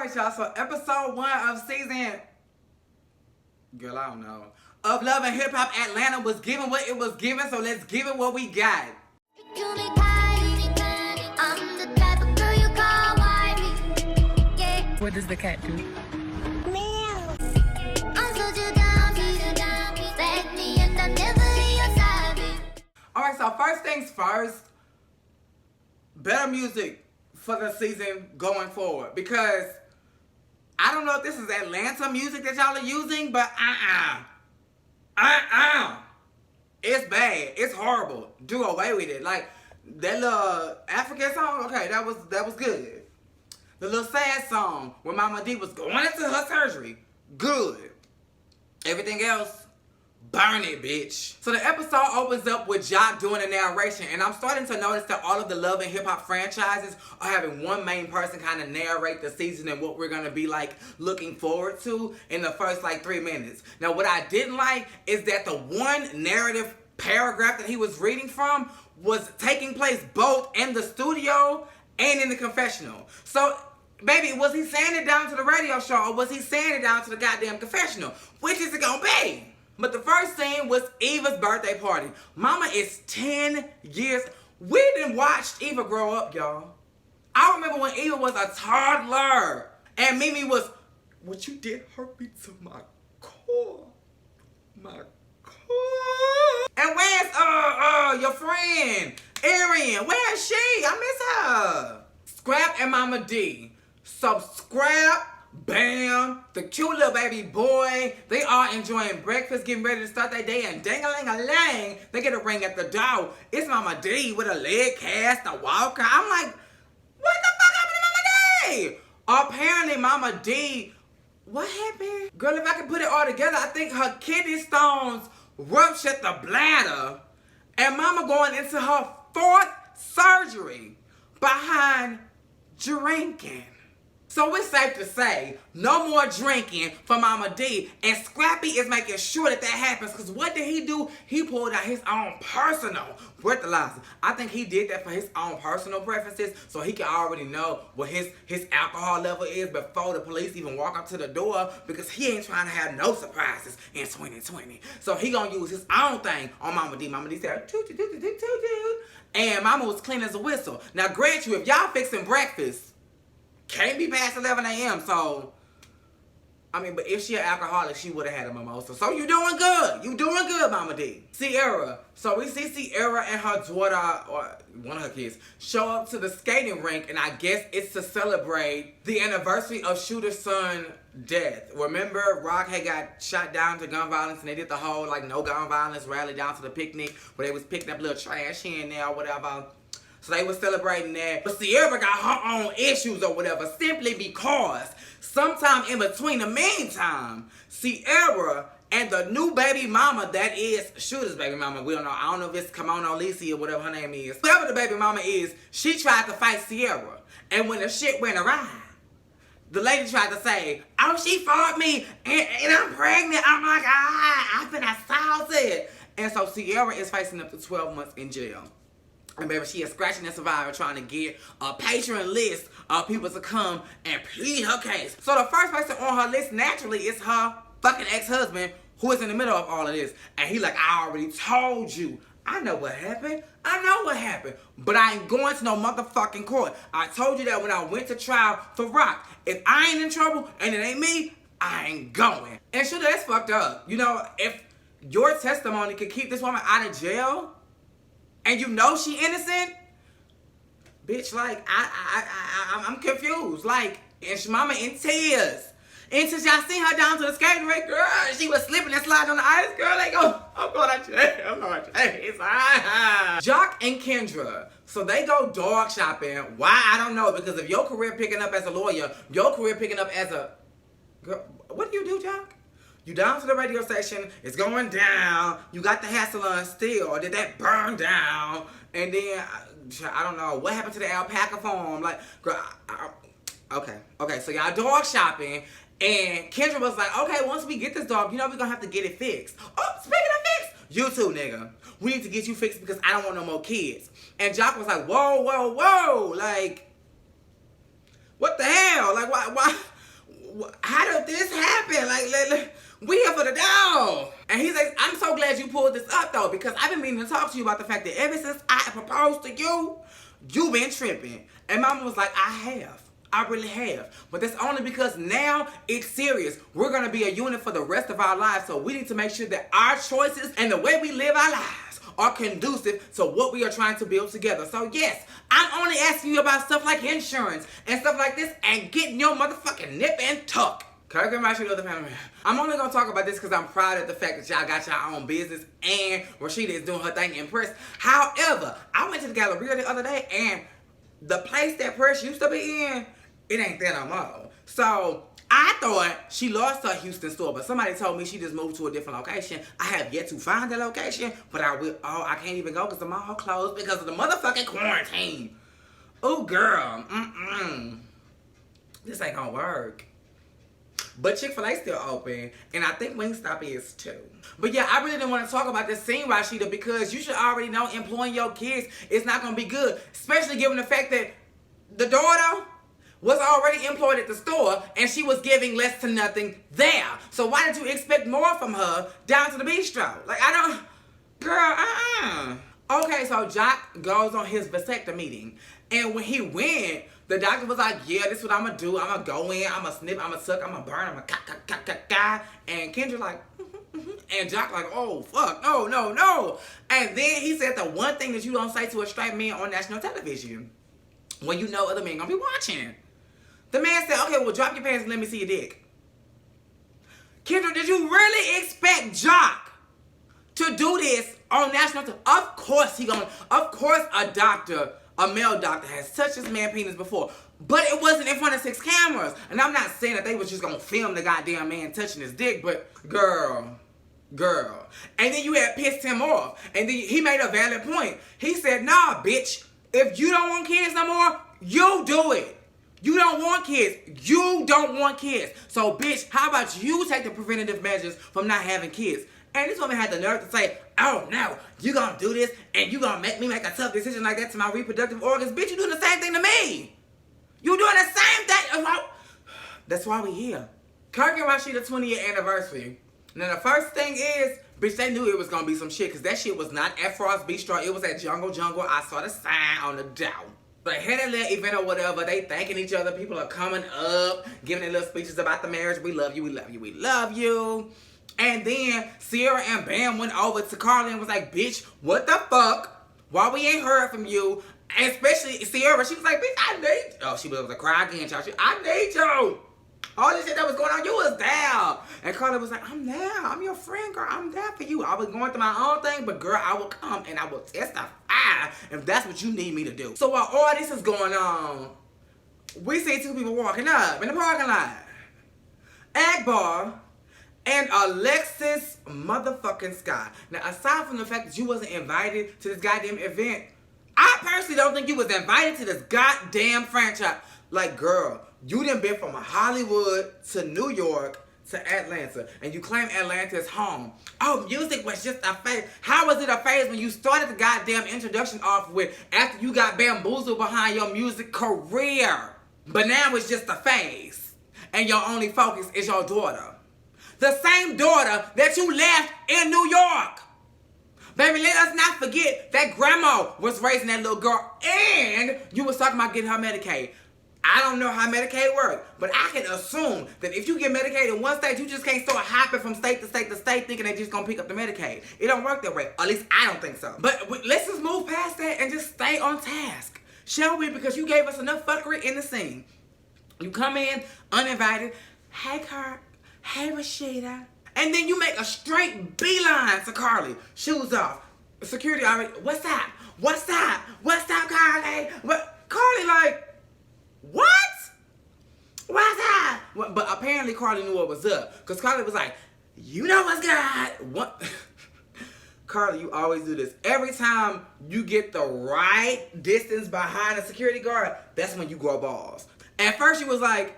Alright, y'all, so episode 1 of season, girl, I don't know, of Love and Hip Hop Atlanta was given what it was given, so let's give it what we got. What does the cat do? Alright, so first things first, better music for the season going forward, because I don't know if this is Atlanta music that y'all are using, but it's bad, it's horrible. Do away with it. Like that little African song, okay, that was good. The little sad song where Mama D was going into her surgery, good. Everything else, burn it, bitch. So the episode opens up with Jock doing a narration, and I'm starting to notice that all of the Love and Hip Hop franchises are having one main person kind of narrate the season and what we're gonna be like looking forward to in the first like 3 minutes. Now what I didn't like is that the one narrative paragraph that he was reading from was taking place both in the studio and in the confessional. So baby, was he saying it down to the radio show or was he saying it down to the goddamn confessional? Which is it gonna be? But the first scene was Eva's birthday party. Mama is 10 years. We didn't watch Eva grow up, y'all. I remember when Eva was a toddler. And Mimi was, what you did hurt me to my core. My core. And where's your friend, Arian? Where is she? I miss her. Scrap and Mama D. So Scrap, Bam, the cute little baby boy, they are enjoying breakfast, getting ready to start their day, and dang-a-ling-a-lang, they get a ring at the door. It's Mama D with a leg cast, a walker. I'm like, what the fuck happened to Mama D? Apparently Mama D, what happened? Girl, if I can put it all together, I think her kidney stones ruptured the bladder, and Mama going into her 4th surgery behind drinking. So it's safe to say, no more drinking for Mama D, and Scrappy is making sure that that happens, because what did he do? He pulled out his own personal breathalyzer. I think he did that for his own personal preferences, so he can already know what his alcohol level is before the police even walk up to the door, because he ain't trying to have no surprises in 2020. So he gonna use his own thing on Mama D. Mama D said, toot, toot, toot, toot, toot, toot. And Mama was clean as a whistle. Now grant you, if y'all fixing breakfast, can't be past 11 a.m. So, I mean, but if she an alcoholic, she would have had a mimosa. So you doing good. You doing good, Mama D. Sierra. So we see Sierra and her daughter, or one of her kids, show up to the skating rink, and I guess it's to celebrate the anniversary of Shooter's son death. Remember, Rock had got shot down to gun violence, and they did the whole, like, no gun violence rally down to the picnic, where they was picking up little trash here and there or whatever. So they were celebrating that. But Sierra got her own issues or whatever, simply because sometime in between the meantime, Sierra and the new baby mama that is Shooter's baby mama, we don't know, I don't know if it's Kimono Lisi or whatever her name is. Whoever the baby mama is, she tried to fight Sierra. And when the shit went awry, the lady tried to say, oh, she fought me and I'm pregnant. I'm like, I've been assaulted. And so Sierra is facing up to 12 months in jail. And baby, she is scratching and survivor trying to get a patron list of people to come and plead her case. So the first person on her list naturally is her fucking ex-husband, who is in the middle of all of this. And he like, I already told you. I know what happened. I know what happened. But I ain't going to no motherfucking court. I told you that when I went to trial for Rock. If I ain't in trouble and it ain't me, I ain't going. And sure, that's fucked up. You know, if your testimony could keep this woman out of jail, and you know she innocent, bitch, like, I'm confused. Like, and she mama in tears. And since y'all seen her down to the skating rink, girl, she was slipping and sliding on the ice, girl. They go, I'm going to jail, I'm going to jail. Jock and Kendra, so they go dog shopping. Why? I don't know, because if your career picking up as a lawyer, your career picking up as a, girl, what do you do, Jock? You down to the radio station, it's going down, you got the hair salon still, or did that burn down? And then, I don't know, what happened to the alpaca farm? Like, girl, okay, so y'all dog shopping, and Kendra was like, okay, once we get this dog, you know we're gonna have to get it fixed. Oh, speaking of fixed, you too, nigga. We need to get you fixed because I don't want no more kids. And Jock was like, whoa, whoa, whoa, like, what the hell? Like, why? this happen. Like, we here for the dog. And he's like, I'm so glad you pulled this up though, because I've been meaning to talk to you about the fact that ever since I proposed to you, you been tripping. And mama was like, I have. I really have. But that's only because now it's serious. We're going to be a unit for the rest of our lives. So we need to make sure that our choices and the way we live our lives are conducive to what we are trying to build together. So yes, I'm only asking you about stuff like insurance and stuff like this and getting your motherfucking nip and tuck. Kirk and Rashida, the family. I'm only going to talk about this because I'm proud of the fact that y'all got your own business and Rashida is doing her thing in Press. However, I went to the Galleria the other day and the place that Press used to be in, it ain't there no more. So I thought she lost her Houston store, but somebody told me she just moved to a different location. I have yet to find that location, but I will. Oh, I can't even go because the mall closed because of the motherfucking quarantine. Oh, girl. This ain't gonna work. But Chick-fil-A still open, and I think Wingstop is too. But yeah, I really didn't want to talk about this scene, Rashida, because you should already know employing your kids is not gonna be good, especially given the fact that the daughter was already employed at the store and she was giving less to nothing there. So why did you expect more from her down to the bistro? Like, I don't, girl, Okay, so Jock goes on his vasectomy meeting. And when he went, the doctor was like, yeah, this is what I'm going to do. I'm going to go in, I'm going to snip, I'm going to suck, I'm going to burn, I'm going to And Kendra like, and Jock like, oh, fuck, no. And then he said the one thing that you don't say to a straight man on national television when you know other men going to be watching. The man said, okay, well, drop your pants and let me see your dick. Kendra, did you really expect Jock to do this on national television? Of course of course a male doctor has touched this man's penis before. But it wasn't in front of 6 cameras. And I'm not saying that they was just going to film the goddamn man touching his dick, but girl. And then you had pissed him off. And then he made a valid point. He said, nah, bitch, if you don't want kids no more, you do it. You don't want kids. You don't want kids. So, bitch, how about you take the preventative measures from not having kids? And this woman had the nerve to say, oh, no, you gonna do this and you gonna make me make a tough decision like that to my reproductive organs? Bitch, you doing the same thing to me. You doing the same thing. That's why we here. Kirk and Rashida 20th anniversary. Now, the first thing is, bitch, they knew it was gonna be some shit because that shit was not at Frost Bistro. It was at Jungle. I saw the sign on the door. They had a little event or whatever. They thanking each other. People are coming up, giving their little speeches about the marriage. We love you, we love you, we love you. And then Sierra and Bam went over to Carly and was like, bitch, what the fuck? Why we ain't heard from you? And especially Sierra, she was like, bitch, I need you. Oh, she was able to cry again, y'all. I need you. All this shit that was going on, you was down. And Carla was like, I'm there. I'm your friend, girl. I'm there for you. I was going through my own thing, but girl, I will come and I will testify if that's what you need me to do. So while all this is going on, we see 2 people walking up in the parking lot. Agbar and Alexis motherfucking Scott. Now, aside from the fact that you wasn't invited to this goddamn event, I personally don't think you was invited to this goddamn franchise. Like, girl, you done been from Hollywood to New York to Atlanta, and you claim Atlanta is home. Oh, music was just a phase. How was it a phase when you started the goddamn introduction off with after you got bamboozled behind your music career? But now it's just a phase, and your only focus is your daughter. The same daughter that you left in New York. Baby, let us not forget that grandma was raising that little girl, and you was talking about getting her Medicaid. I don't know how Medicaid works, but I can assume that if you get Medicaid in one state, you just can't start hopping from state to state to state thinking they just gonna pick up the Medicaid. It don't work that way. At least I don't think so. But let's just move past that and just stay on task, shall we? Because you gave us enough fuckery in the scene. You come in uninvited. Hey, Kirk. Hey, Rashida. And then you make a straight beeline to Carly. Shoes off. Security already. What's up? What's up? What's up, Carly? What? Carly like, what? What's up? Well, but apparently Carly knew what was up. Because Carly was like, you know what's good. What? Carly, you always do this. Every time you get the right distance behind a security guard, that's when you grow balls. At first she was like,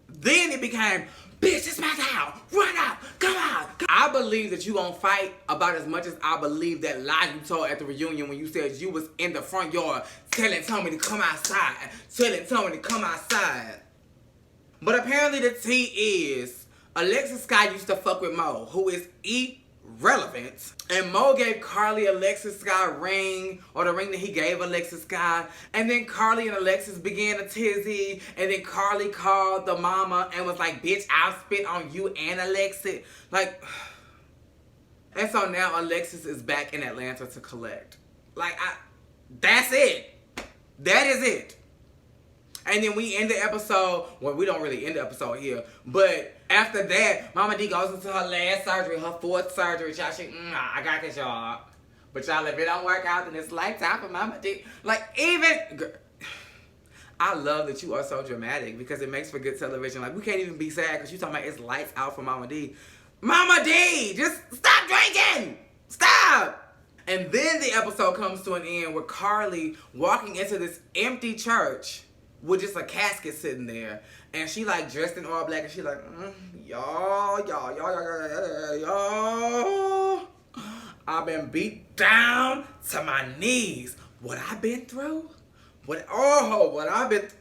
then it became, bitch, it's my time. Run out. Come on. I believe that you gonna fight about as much as I believe that lie you told at the reunion when you said you was in the front yard telling Tommy to come outside. Telling Tommy to come outside. But apparently the tea is Alexis Sky used to fuck with Mo, who is irrelevant. And Mo gave Carly Alexis Sky ring, or the ring that he gave Alexis Sky. And then Carly and Alexis began a tizzy. And then Carly called the mama and was like, bitch, I'll spit on you and Alexis. Like, and so now Alexis is back in Atlanta to collect. Like, that's it. That is it. And then we end the episode. Well, we don't really end the episode here. But after that, Mama D goes into her last surgery, her fourth surgery. Y'all, I got this, y'all. But y'all, if it don't work out, then it's lifetime for Mama D. Like, even... I love that you are so dramatic because it makes for good television. Like, we can't even be sad because you talking about it's lights out for Mama D. Mama D! Just stop drinking! Stop! And then the episode comes to an end with Carly walking into this empty church with just a casket sitting there. And she like dressed in all black and she like, y'all. I've been beat down to my knees. What I've been through? What I've been through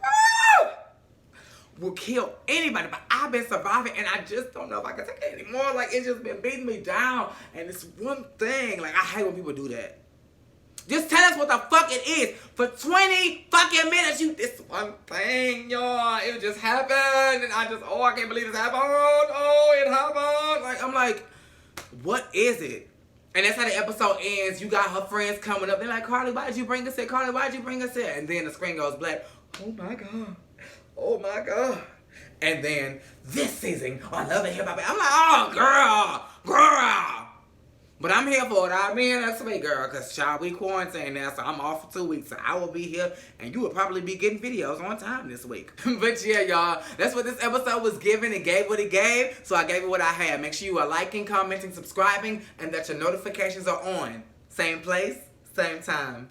will kill anybody. But I've been surviving and I just don't know if I can take it anymore. Like, it's just been beating me down. And it's one thing. Like, I hate when people do that. Just tell us what the fuck it is. For 20 fucking minutes, this one thing, y'all. It just happened. And I can't believe this happened. Oh, it happened. Like, I'm like, what is it? And that's how the episode ends. You got her friends coming up. They're like, Carly, why did you bring us here? Carly, why did you bring us here? And then the screen goes black. Oh, my God. Oh, my God. And then this season on Love and Hip Hop, I'm like, oh, girl. But I'm here for it. I'll be here next week, girl, because child, we quarantine now, so I'm off for 2 weeks. So I will be here, and you will probably be getting videos on time this week. But yeah, y'all, that's what this episode was giving. It gave what it gave, so I gave it what I had. Make sure you are liking, commenting, subscribing, and that your notifications are on. Same place, same time.